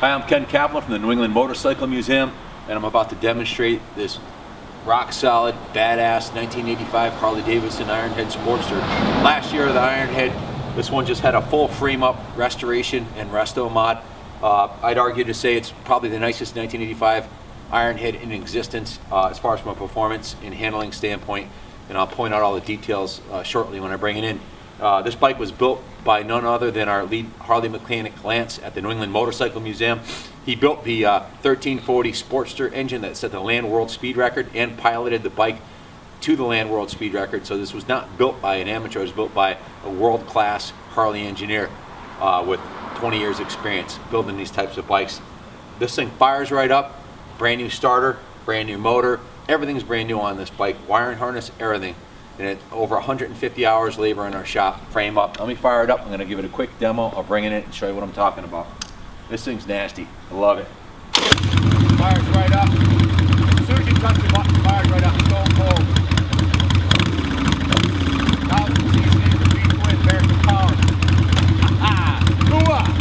Hi, I'm Ken Kaplan from the New England Motorcycle Museum, and I'm about to demonstrate this rock solid, badass 1985 Harley Davidson Ironhead Sportster. Last year, the Ironhead, this one just had a full frame up restoration and resto mod. I'd argue to say it's probably the nicest 1985 Ironhead in existence as far as from a performance and handling standpoint, and I'll point out all the details shortly when I bring it in. This bike was built by none other than our lead Harley mechanic Lance at the New England Motorcycle Museum. He built the 1340 Sportster engine that set the land world speed record and piloted the bike to the land world speed record. So this was not built by an amateur, it was built by a world-class Harley engineer with 20 years experience building these types of bikes. This thing fires right up, brand new starter, brand new motor, everything's brand new on this bike, wiring harness, everything. And it's over 150 hours labor in our shop, frame up. Let me fire it up. I'm gonna give it a quick demo. I'll bring it in and show you what I'm talking about. This thing's nasty, I love it. Fires right up. As soon as you touch the button, fires right up, so cold. 1000 cc, the beast wind, bears some power. Ha-ha! Hoo-ah!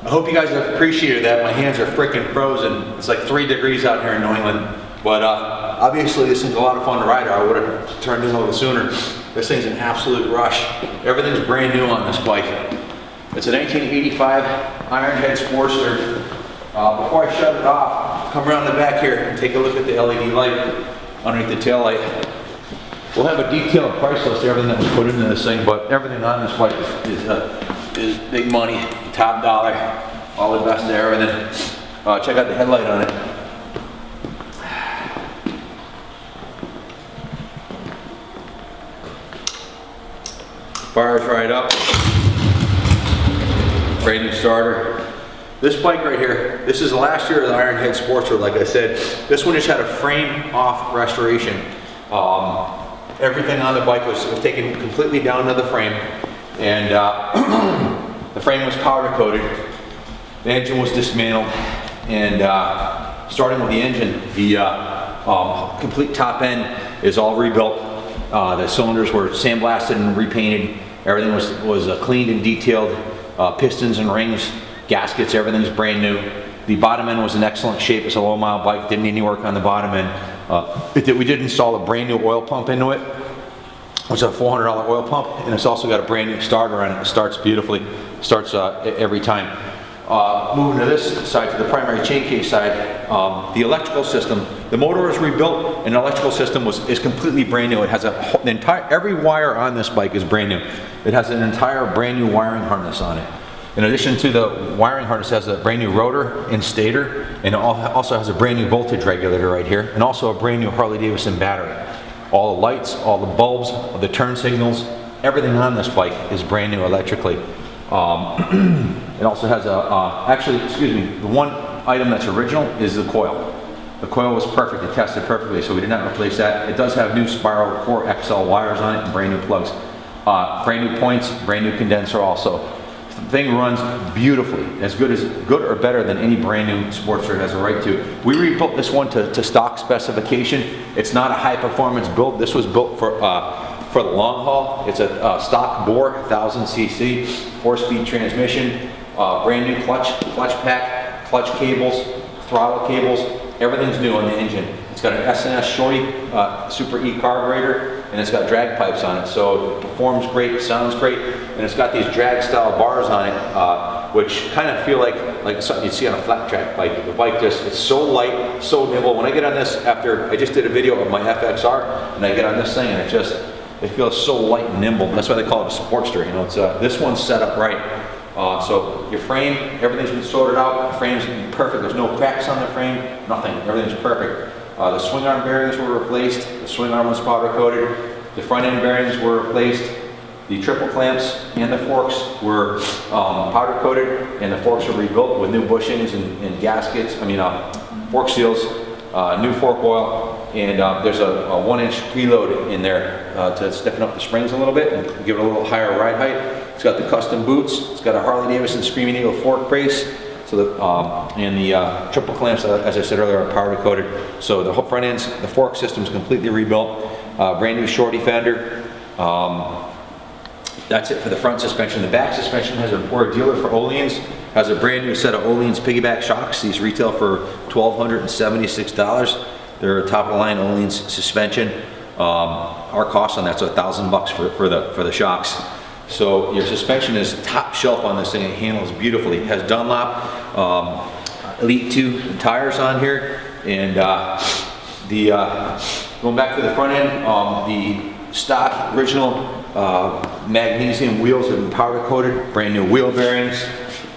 I hope you guys have appreciated that. My hands are freaking frozen. It's like 3 degrees out here in New England. But obviously this thing's a lot of fun to ride, or I would have turned in a little sooner. This thing's an absolute rush. Everything's brand new on this bike. It's a 1985 Ironhead Sportster. Before I shut it off, come around the back here and take a look at the LED light underneath the tail light. We'll have a detailed price list of everything that was put into this thing, but everything on this bike is big money, top dollar, all the best there, and then check out the headlight on it. Fires right up, brand new starter. This bike right here, this is the last year of the Ironhead Sportster, like I said. This one just had a frame off restoration. Everything on the bike was taken completely down to the frame, and the frame was powder coated. The engine was dismantled, and starting with the engine, the complete top end is all rebuilt. The cylinders were sandblasted and repainted. Everything was cleaned and detailed. Pistons and rings, gaskets, everything's brand new. The bottom end was in excellent shape. It's a low mile bike, didn't need any work on the bottom end. We did install a brand new oil pump into it, which is a $400 oil pump, and it's also got a brand new starter on it. It starts beautifully, starts every time. Moving to this side, to the primary chain case side, the electrical system, the motor was rebuilt, and the electrical system is completely brand new. It has every wire on this bike is brand new. It has an entire brand new wiring harness on it. In addition to the wiring harness, it has a brand new rotor and stator, and it also has a brand new voltage regulator right here, and also a brand new Harley Davidson battery. All the lights, all the bulbs, the turn signals, everything on this bike is brand new electrically. It also has the one item that's original is the coil. The coil was perfect, it tested perfectly, so we did not replace that. It does have new spiral 4XL wires on it and brand new plugs. Brand new points, brand new condenser also. The thing runs beautifully, as good or better than any brand new Sportster has a right to. We rebuilt this one to stock specification. It's not a high performance build. This was built for the long haul. It's a stock bore, 1000 cc, 4-speed transmission, brand new clutch pack, clutch cables, throttle cables, everything's new on the engine. It's got an S&S Shorty Super E carburetor, and it's got drag pipes on it, so it performs great, sounds great, and it's got these drag style bars on it, which kind of feel like something you'd see on a flat track bike. The bike it's so light, so nimble. When I get on this, after I just did a video of my FXR, and I get on this thing, and it feels so light and nimble. That's why they call it a Sportster. You know, it's this one's set up right. So your frame, everything's been sorted out. The frame's perfect. There's no cracks on the frame, nothing. Everything's perfect. The swing arm bearings were replaced. The swing arm was powder coated. The front end bearings were replaced. The triple clamps and the forks were powder coated, and the forks were rebuilt with new bushings and gaskets. Fork seals, new fork oil, and there's a 1-inch preload in there to stiffen up the springs a little bit and give it a little higher ride height. It's got the custom boots. It's got a Harley Davidson Screaming Eagle fork brace. So and the triple clamps, as I said earlier, are powder coated. So the front ends, the fork system is completely rebuilt. Brand new Shorty fender. That's it for the front suspension. The back suspension we're a dealer for Oleans, has a brand new set of Oleans piggyback shocks. These retail for $1,276. They're a top of the line Oleans suspension. Our cost on that's $1,000 for the shocks. So your suspension is top shelf on this thing. It handles beautifully. It has Dunlop Elite 2 tires on here, and going back to the front end, the stock original magnesium wheels have been powder coated, brand new wheel bearings.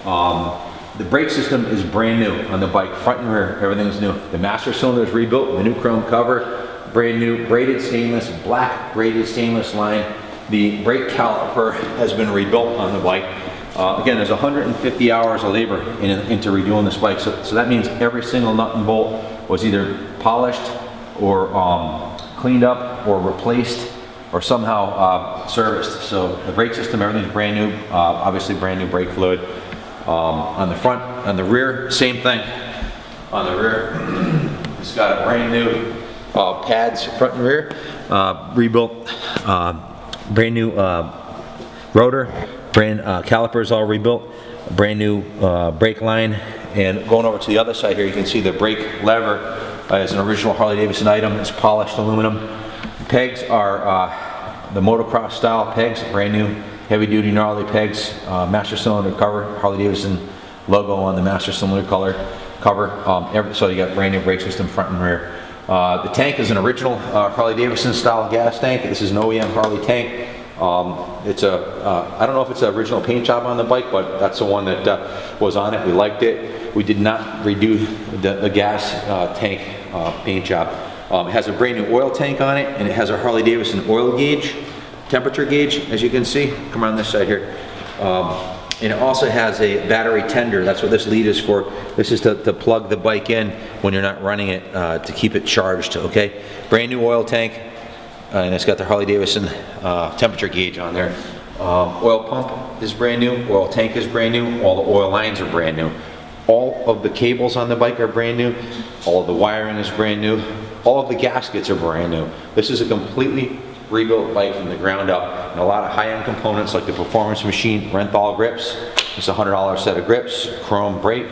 The brake system is brand new on the bike, front and rear, everything's new. The master cylinder is rebuilt with a new chrome cover, brand new braided stainless, black braided stainless line. The brake caliper has been rebuilt on the bike. Again, there's 150 hours of labor into redoing this bike, so that means every single nut and bolt was either polished or cleaned up or replaced or somehow serviced. So the brake system, everything's brand new, obviously brand new brake fluid. On the front, on the rear, same thing. On the rear, it's got a brand new pads front and rear, rebuilt, brand new rotor, calipers all rebuilt, brand new brake line. And going over to the other side here, you can see the brake lever is an original Harley Davidson item. It's polished aluminum. The pegs are the motocross style pegs, brand new heavy duty gnarly pegs, master cylinder cover, Harley Davidson logo on the master cylinder cover. So you got brand new brake system front and rear. The tank is an original Harley Davidson style gas tank. This is an OEM Harley tank. It's I don't know if it's the original paint job on the bike, but that's the one that was on it. We liked it. We did not redo the gas tank paint job. It has a brand new oil tank on it, and it has a Harley Davidson oil gauge, temperature gauge, as you can see. Come around this side here. And it also has a battery tender. That's what this lead is for. This is to plug the bike in when you're not running it, to keep it charged, okay? Brand new oil tank, and it's got the Harley Davidson temperature gauge on there. Oil pump is brand new, oil tank is brand new, all the oil lines are brand new. All of the cables on the bike are brand new, all of the wiring is brand new, all of the gaskets are brand new. This is a completely rebuilt bike from the ground up, and a lot of high-end components like the Performance Machine Renthal grips. It's a $100 set of grips, chrome brake,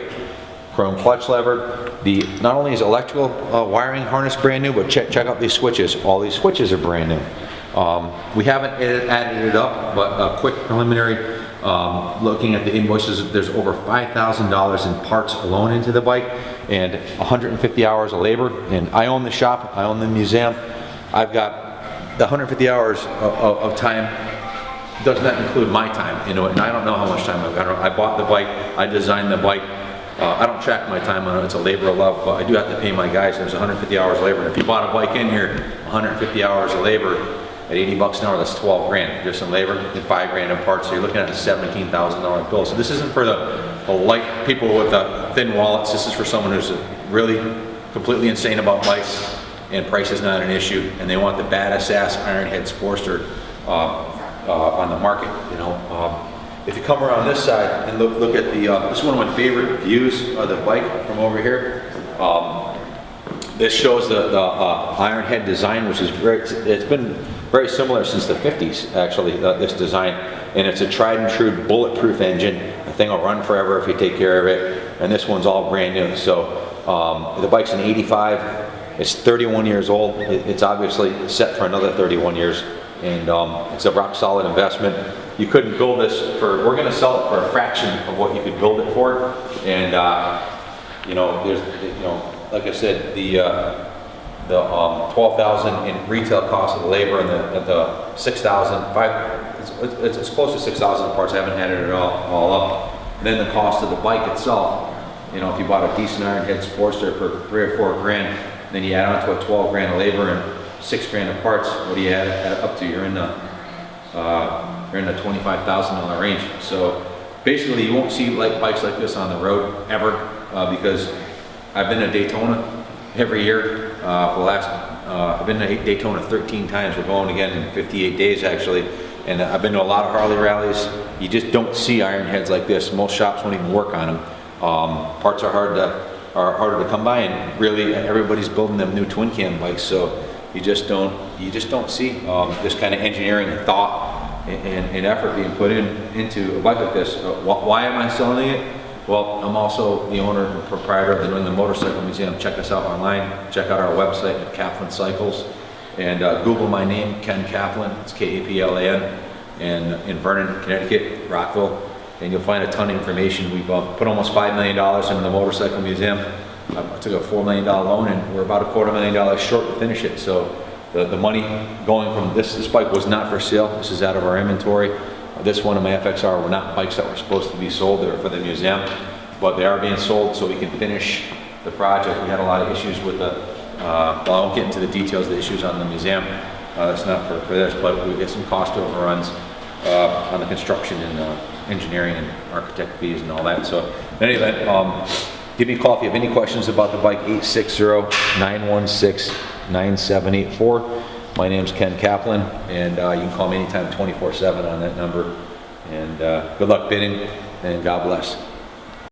chrome clutch lever. Not only is electrical wiring harness brand new, but check out these switches. All these switches are brand new. We haven't added it up, but a quick preliminary looking at the invoices, there's over $5,000 in parts alone into the bike, and 150 hours of labor. And I own the shop, I own the museum. I've got the 150 hours of time does not include my time, you know, and I don't know how much time I've got. I bought the bike, I designed the bike. I don't track my time on it, it's a labor of love, but I do have to pay my guys. There's 150 hours of labor. And if you bought a bike in here, 150 hours of labor at 80 bucks an hour, that's 12 grand. Just in labor and 5 grand in parts, so you're looking at a $17,000 bill. So this isn't for the light people with thin wallets. This is for someone who's really completely insane about bikes, and price is not an issue, and they want the baddest ass Ironhead Sportster on the market. You know, if you come around this side and look at the, this is one of my favorite views of the bike from over here. This shows the Ironhead design, which is it's been very similar since the 50s, actually, this design. And it's a tried and true bulletproof engine, The thing will run forever if you take care of it, and this one's all brand new. So the bike's an 85. It's 31 years old. It's obviously set for another 31 years, and it's a rock solid investment. You couldn't build this for, we're gonna sell it for a fraction of what you could build it for. And you know, there's, you know, like I said, the 12,000 in retail cost of the labor, and the 6,000, it's as close to 6,000 parts. I haven't had it all up. And then the cost of the bike itself, you know, if you bought a decent iron head Sportster for 3 or 4 grand, then you add on to a 12 grand of labor and 6 grand of parts, what do you add up to? You're in the $25,000 range. So basically you won't see bikes like this on the road ever, because I've been to Daytona every year for the last, I've been to Daytona 13 times. We're going again in 58 days actually. And I've been to a lot of Harley rallies. You just don't see iron heads like this. Most shops won't even work on them. Parts are harder to come by, and really everybody's building them new twin cam bikes. So you just don't see this kind of engineering and thought and effort being put into a bike like this. Why am I selling it? Well, I'm also the owner and proprietor of the New England Motorcycle Museum. Check us out online. Check out our website at Kaplan Cycles. And Google my name, Ken Kaplan. It's K-A-P-L-A-N. And in Vernon, Connecticut, Rockville. And you'll find a ton of information. We've put almost $5 million into the Motorcycle Museum. I took a $4 million loan, and we're about $250,000 short to finish it. So the money going from this bike was not for sale. This is out of our inventory. This one and my FXR were not bikes that were supposed to be sold. They were for the museum, but they are being sold so we can finish the project. We had a lot of issues with the, well, I won't get into the details of the issues on the museum. That's not for this, but we get some cost overruns on the construction and engineering and architect fees and all that. So in any event, give me a call if you have any questions about the bike, 860-916-9784. My name's Ken Kaplan, and you can call me anytime 24/7 on that number. And good luck bidding, and God bless.